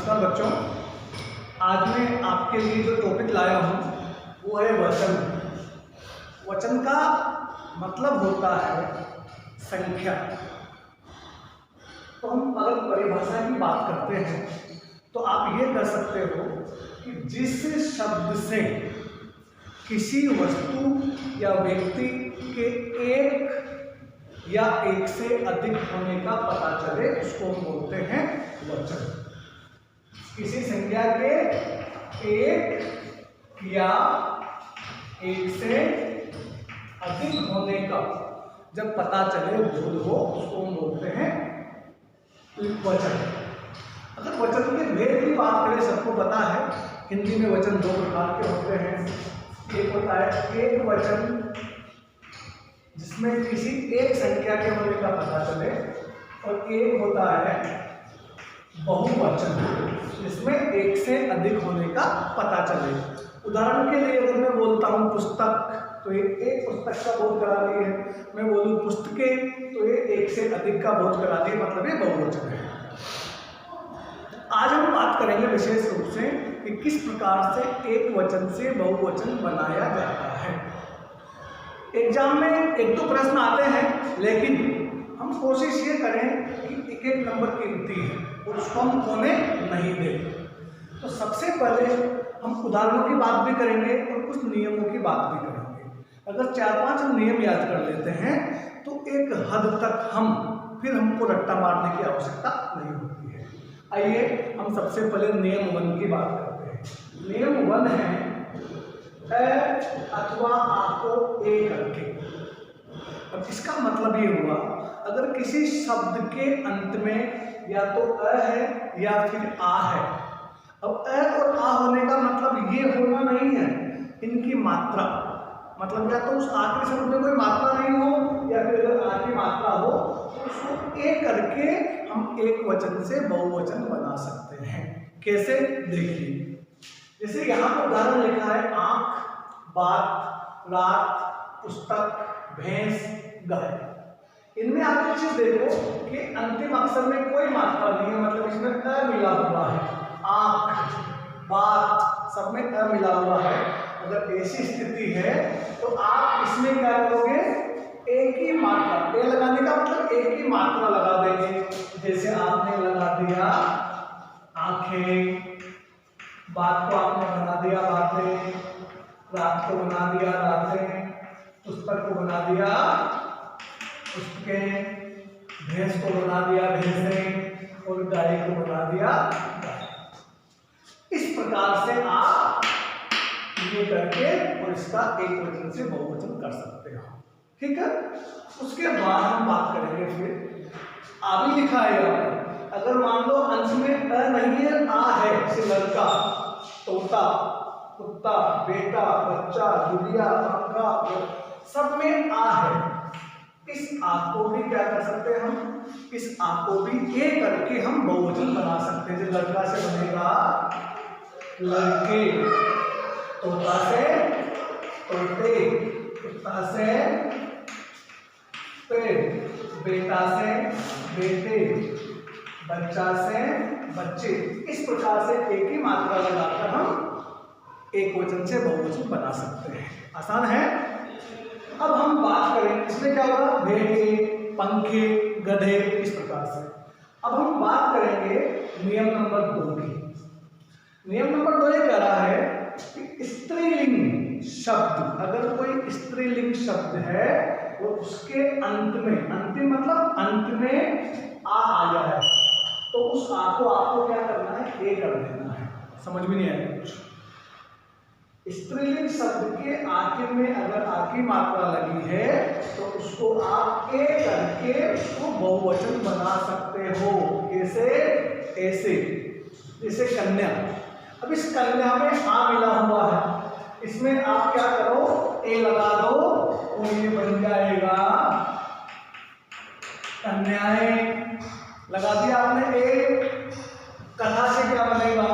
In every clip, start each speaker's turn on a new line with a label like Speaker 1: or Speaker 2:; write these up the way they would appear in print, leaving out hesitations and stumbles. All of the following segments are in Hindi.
Speaker 1: नमस्कार बच्चों, आज मैं आपके लिए जो टॉपिक लाया हूँ वो है वचन। वचन का मतलब होता है संख्या। तो हम अगर परिभाषा की बात करते हैं तो आप ये कह सकते हो कि जिस शब्द से किसी वस्तु या व्यक्ति के एक या एक से अधिक होने का पता चले उसको हम बोलते हैं वचन। किसी संख्या के एक या एक से अधिक होने का जब पता चले बोध हो उसको हम बोलते हैं वचन। अगर वचन के भेद की बात करें, सबको पता है हिंदी में वचन दो प्रकार के होते हैं। एक होता है एक वचन जिसमें किसी एक संख्या के होने का पता चले, और एक होता है बहुवचन जिसमें एक से अधिक होने का पता चले। उदाहरण के लिए अगर मैं बोलता हूँ पुस्तक, तो ये एक पुस्तक का बोध करा दी है। मैं बोलूँ पुस्तकें, तो ये एक से अधिक का बोध करा दी है, मतलब ये बहुवचन है। आज हम बात करेंगे विशेष रूप से कि किस प्रकार से एक वचन से बहुवचन बनाया जाता है। एग्जाम में एक दो प्रश्न आते हैं, लेकिन हम कोशिश ये करें कि एक एक नंबर कीमती है और उसको हम खोने नहीं दें। तो सबसे पहले हम उदाहरणों की बात भी करेंगे और कुछ नियमों की बात भी करेंगे। अगर 4-5 हम नियम याद कर लेते हैं तो एक हद तक फिर हमको रट्टा मारने की आवश्यकता नहीं होती है। आइए हम सबसे पहले नियम 1 की बात करते हैं। नियम 1 है अथवा आ को ए करके। अब इसका मतलब ये हुआ, अगर किसी शब्द के अंत में या तो अ है या फिर आ है। अब अ और आ होने का मतलब ये होना नहीं है इनकी मात्रा, मतलब या तो उस आखिरी शब्द में कोई मात्रा नहीं हो या फिर अगर आ की मात्रा हो तो उसको ए करके हम एक वचन से बहुवचन बना सकते हैं। कैसे, देखिए। जैसे यहाँ पर उदाहरण लिखा है आंख, बात, रात, पुस्तक, भैंस, गाय। इनमें आप एक चीज देखो कि अंतिम अक्षर में कोई मात्रा नहीं है, मतलब इसमें अ मिला हुआ है। आंख, बात, सब में अ मिला हुआ है। अगर ऐसी स्थिति है तो आप इसमें क्या करोगे, एक ही मात्रा, ए लगाने का मतलब एक ही मात्रा लगा देंगे। जैसे आपने लगा दिया आंखें, बात को आपने बना दिया बातें, रात को बना दिया रातें, पुस्तक को बना दिया पुस्तकें, भैंस को बना दिया भैंसें और गाय को बना दिया गाय। इस प्रकार से आप ये करके और इसका एक वचन से बहुवचन कर सकते हो। ठीक है। उसके बाद हम बात करेंगे फिर आ भी लिखा है यहाँ पर। अगर मान लो अंश में अ नहीं है, आ है, जैसे लड़का, तोता, कुत्ता, बेटा, बच्चा, गुड़िया, पंखा, सब में आ है। इस आ को भी क्या कर सकते हैं हम, इस आ को भी ए करके हम बहुवचन बना सकते हैं। जैसे लड़का से बनेगा लड़के, तोता से तोते, कुत्ता से पेट, बेटा से बेटे, बच्चा से बच्चे। इस प्रकार से एक ही मात्रा लगाकर हम एक वचन से बहुवचन बना सकते हैं। आसान है। अब हम बात करें इसमें क्या होगा, भेड़े, पंखे, गधे, इस प्रकार से। अब हम बात करेंगे नियम नंबर 2 की। नियम नंबर 2 ये कह रहा है कि स्त्रीलिंग शब्द, अगर कोई स्त्रीलिंग शब्द है वो उसके अंत में, अंतिम मतलब अंत में आ जाए तो उस आ को आपको क्या करना है, ए कर देना है। समझ में नहीं आया कुछ। स्त्रीलिंग शब्द के आखिर में अगर आ की मात्रा लगी है तो उसको आप ए करके उसको बहुवचन बना सकते हो। कैसे, ऐसे। जैसे कन्या। अब इस कन्या में आ मिला हुआ है, इसमें आप क्या करो, ए लगा दो और ये बन जाएगा कन्याएं। लगा दिया आपने ए। कथा से क्या बनेगा,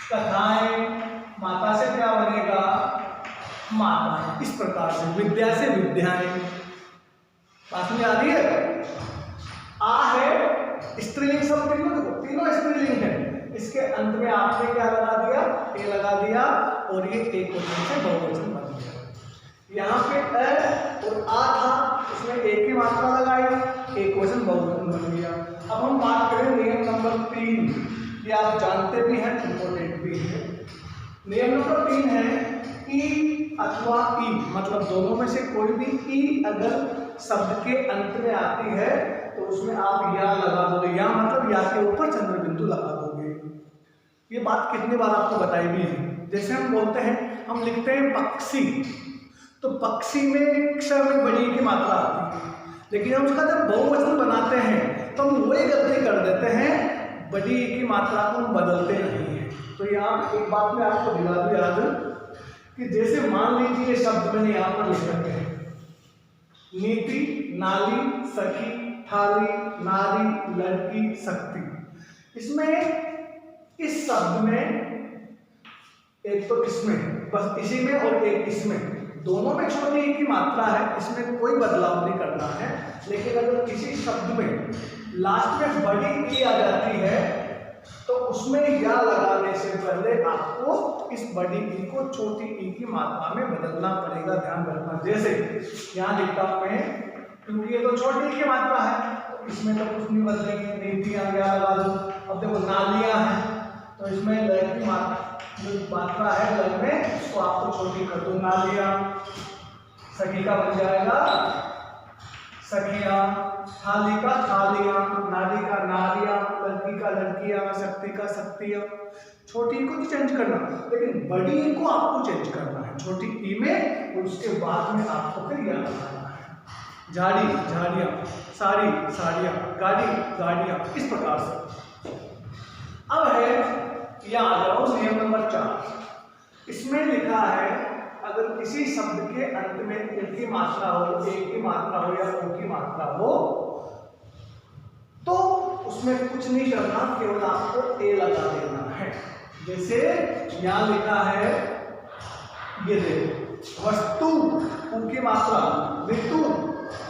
Speaker 1: कथाएं। माता से क्या बनेगा, माताएं। इस प्रकार से विद्या से विद्याएं। बात में आ रही है। आ है स्त्रीलिंग शब्द, देखो तीनों स्त्रीलिंग है, इसके अंत में आपने क्या लगा दिया, ए लगा दिया और ये एक वचन से बहुवचन बन गया। यहाँ पे अ और आ था, उसमें एक ही मात्रा लगाई, एक वचन बहुवचन बन गया। अब हम बात करें नियम नंबर 3, ये आप जानते भी हैं, इंपॉर्टेंट भी है। नियम नंबर 3 है ई अथवा ई, मतलब दोनों में से कोई भी ई अगर शब्द के अंत में आती है तो उसमें आप या लगा दोगे, या मतलब या के ऊपर चंद्र बिंदु लगा दोगे। ये बात कितनी बार आपको बताई भी है। जैसे हम बोलते हैं, हम लिखते हैं पक्षी, तो पक्षी में अक्षर में बड़ी की मात्रा आती है, लेकिन हम उसका जब बहुवचन बनाते हैं तो हम वही गलती कर देते हैं, बड़ी की मात्रा को हम बदलते नहीं हैं। तो यहाँ एक बात में आपको दिला दूं याद कि जैसे मान लीजिए शब्द मैंने यहाँ पर लिख रखे हैं, नीति, नाली, सखी, थाली, नारी, लड़की, शक्ति। इसमें इस शब्द में एक तो इसमें, बस इसी में और एक इसमें, दोनों में छोटी ई की मात्रा है, इसमें कोई बदलाव नहीं करना है। लेकिन अगर किसी शब्द में लास्ट में बड़ी ई आ जाती है तो उसमें या लगाने से पहले आपको इस बड़ी ई को छोटी ई की मात्रा में बदलना पड़ेगा, ध्यान रखना। जैसे यहाँ लिखता हूं मैं, क्योंकि ये तो छोटी ई की मात्रा है तो इसमें तो कुछ नहीं बदलेंगे, नीतियां या लगा दो। अब देखो नालियां हैं तो इसमें लय की मात्रा है लय में, उसको आपको छोटी कर दो, नालियां। सखी का बन जाएगा सखियां, थाली का थालियां, नारी का नारियां, लड़की का लड़कियां, शक्ति का शक्तियां। छोटी को तो चेंज करना, लेकिन बड़ी को आपको चेंज करना है छोटी ई में, और उसके बाद में आपको फिर यह लगाना है। झाड़ी झाड़ियां, साड़ी साड़ियां, गाड़ी गाड़ियां, इस प्रकार से। अब है यहाँ आ जाओ नियम नंबर 4। इसमें लिखा है अगर किसी शब्द के अंत में एक की मात्रा हो, एक की मात्रा हो या ओ की मात्रा हो तो उसमें कुछ नहीं करना, केवल आपको ए लगा देना है। जैसे यहाँ लिखा है, ये देखो, वस्तु उ की मात्रा, ऋतु,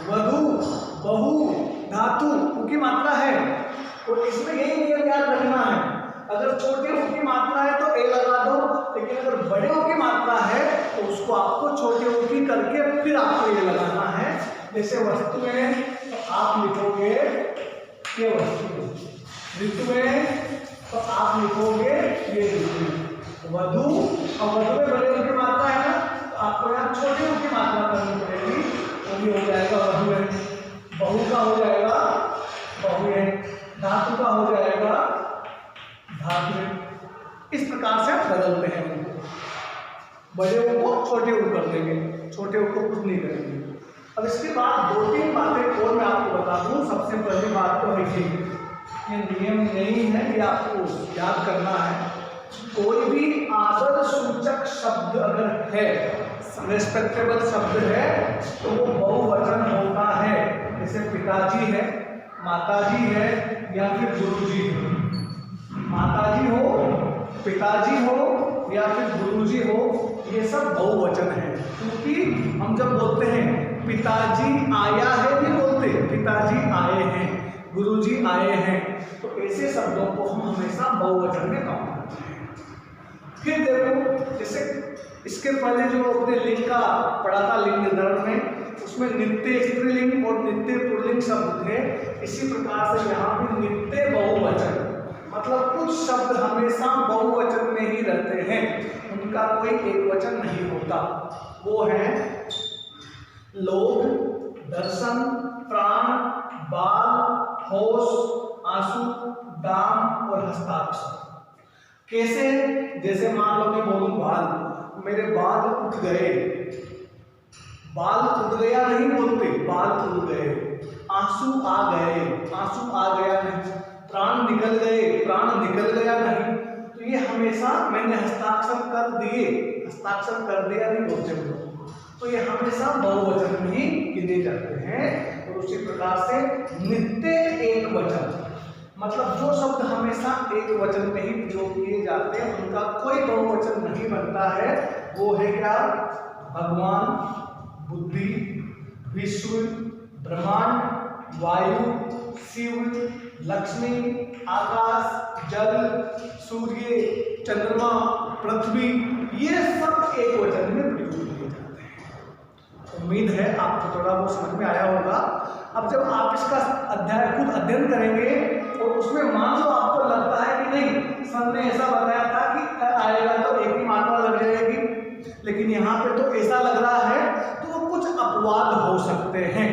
Speaker 1: वधु, बहू, धातु उ की मात्रा है, और इसमें यही नियम याद रखना है, अगर छोटे ऊ की मात्रा है तो ए लगा दो, लेकिन अगर बड़े ऊ की मात्रा है तो उसको आपको छोटे ऊ की करके फिर आपको ये लगाना है। जैसे वस्तु में तो आप लिखोगे ये वस्तु, ऋतु में तो आप लिखोगे ये ऋतु, वधु, और वधु में बड़े ऊ की मात्रा है ना तो आपको यहाँ छोटे ऊ की मात्रा करनी पड़ेगी, वो भी हो जाएगा वधु है। बहू का हो जाएगा बहू है, धातु का हो जाएगा धातु। इस प्रकार से आप बदलते हैं उनको, बड़े ऊ को छोटे ऊ कर देंगे, छोटे ऊ को कुछ नहीं करेंगे। अब इसके बाद 2-3 बातें और मैं आपको बता दूं। सबसे पहली बात तो है ये नियम नहीं है, ये आपको याद करना है। कोई भी आदर सूचक शब्द अगर है, रेस्पेक्टेबल शब्द है, तो वो बहुवचन होता है। जैसे पिताजी है, माताजी है, या फिर गुरुजी है। माताजी हो, पिताजी हो या फिर गुरुजी हो, ये सब बहुवचन है। क्योंकि हम जब बोलते हैं पिताजी आया है नहीं बोलते, पिताजी आए हैं, गुरुजी आए हैं, तो ऐसे शब्दों को हम हमेशा बहुवचन में काम करते हैं। फिर देखो, जैसे इसके पहले जो अपने लिंग का पढ़ा था, लिंग निर्धारण में, उसमें नित्य स्त्रीलिंग और नित्य पुल्लिंग शब्द थे। इसी प्रकार से यहाँ भी नित्य बहुवचन, मतलब कुछ शब्द हमेशा बहुवचन में ही रहते हैं, उनका कोई एक वचन नहीं होता। वो है लोभ, दर्शन, प्राण, बाल, होश, आंसू, दाम और हस्ताक्षर। कैसे? जैसे मान लो मैं बोलूं बाल, मेरे बाल उठ गए, बाल उठ गया नहीं बोलते, बाल उठ गए। आंसू आ गए, आंसू आ गया नहीं। प्राण निकल गए, प्राण निकल गया नहीं। तो ये हमेशा मैंने हस्ताक्षर कर दिए, हस्ताक्षर कर दिया नहीं बोलते लोग, तो ये हमेशा बहुवचन में ही गिने जाते हैं। और उसी प्रकार से नित्य एक वचन, मतलब जो शब्द हमेशा एक वचन में ही प्रयोग किए जाते हैं, उनका कोई बहुवचन नहीं बनता है। वो है क्या? भगवान, बुद्धि, विश्व, ब्रह्मांड, वायु, शिव, लक्ष्मी, आकाश, जल, सूर्य, चंद्रमा, पृथ्वी, ये सब एक वचन में प्रयोग किए जाते हैं। उम्मीद है आपको थोड़ा बहुत समझ में आया होगा। अब जब आप इसका अध्याय खुद अध्ययन करेंगे और उसमें मान लो आपको लगता है कि नहीं सर ने ऐसा बताया था कि आएगा तो एक ही मात्रा लग जाएगी, लेकिन यहाँ पे तो ऐसा लग रहा है, तो वो कुछ अपवाद हो सकते हैं,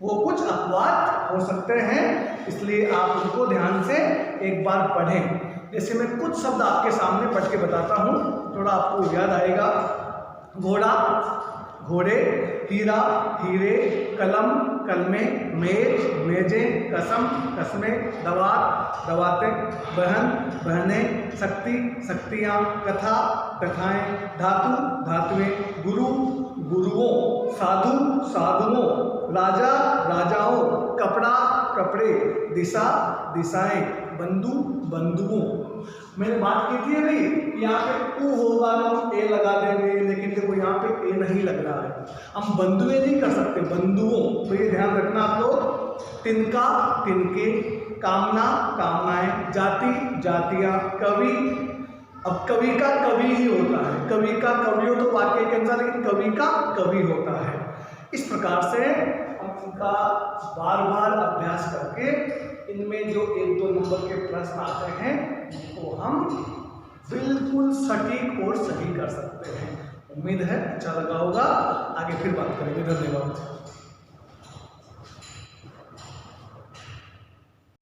Speaker 1: वो कुछ अपवाद हो सकते हैं, इसलिए आप उनको ध्यान से एक बार पढ़ें। जैसे मैं कुछ शब्द आपके सामने पढ़ के बताता हूँ, थोड़ा आपको याद आएगा। घोड़ा, घोड़े, हीरा, हीरे, कलम, कलमे, मेज, मेजें, कसम, कस्में, दवात, दवातें, बहन, बहनें, शक्ति, शक्तियाँ, कथा, कथाएं, धातु, धातुएं, गुरु, गुरुओं, साधु, साधुओं, राजा, राजाओं, कपड़ा, कपड़े, दिशा, दिशाएं, बंधु, बंधुओं। मैंने बात की थी अभी, यहाँ पे ऊ होगा तो ए लगा देंगे, लेकिन देखो यहाँ पे ए नहीं लग रहा है, हम बंधुएं नहीं कर सकते, बंधुओं, तो ये ध्यान रखना आप लोग। तिनका, तिनके, कामना, कामनाएं, जाति, जातियां, कवि। अब कवि का कवि ही होता है, कवि का कवि हो तो वाक्य के अनुसार, लेकिन कवि का कवि होता है। इस प्रकार से हम इनका बार बार अभ्यास करके इनमें जो 1-2 नंबर के प्रश्न आते हैं उनको हम बिल्कुल सटीक और सही कर सकते हैं। उम्मीद है अच्छा लगा होगा, आगे फिर बात करेंगे। धन्यवाद।